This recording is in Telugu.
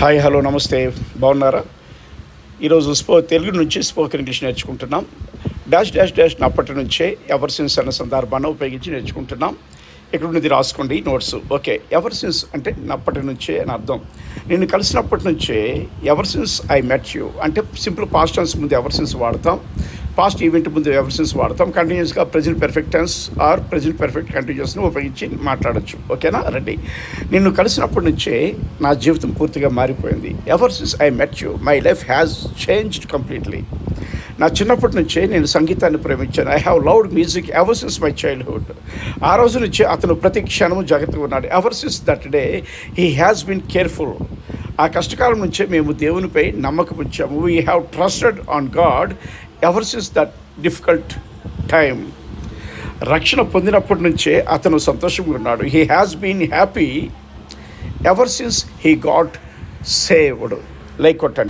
హాయ్ హలో నమస్తే, బాగున్నారా? ఈరోజు తెలుగు నుంచి స్పోకెన్ ఇంగ్లీష్ నేర్చుకుంటున్నాం. డాష్ డాష్ డాష్ అప్పటి నుంచే ఎవర్ సిన్స్ అన్న సందర్భాన్ని ఉపయోగించి నేర్చుకుంటున్నాం. ఇక్కడ ఉన్నది రాసుకోండి నోట్స్. ఓకే, ఎవర్ సిన్స్ అంటే అప్పటి నుంచే అని అర్థం. నేను కలిసినప్పటి నుంచే ever since I met you అంటే సింపుల్ పాస్ట్ టెన్స్ ముందు ఎవర్ సిన్స్ వాడతాం, పాస్ట్ ఈవెంట్ ముందు ఎవర్ సిన్స్ వాడతాం. కంటిన్యూస్గా present perfect tense or present perfect కంటిన్యూస్ని ఉపయోగించి మాట్లాడచ్చు. ఓకేనా? రెడీ. నిన్ను కలిసినప్పటి నుంచే నా జీవితం పూర్తిగా మారిపోయింది. Ever since I met you my life has changed completely. నా చిన్నప్పటి నుంచే నేను సంగీతాన్ని ప్రేమించాను. I have loved music ever since my childhood. ఆ రోజు నుంచి అతను ప్రతి క్షణము జాగ్రత్తగా ఉన్నాడు. Ever since that day he has been careful. ఆ కష్టకాలం నుంచే మేము దేవునిపై నమ్మకం ఉంచాము. We have trusted on God ever since that difficult time. రక్షణ పొందినప్పటి నుంచే అతను సంతోషంగా ఉన్నాడు. He has been happy ever since he got saved. Like కొట్టండి.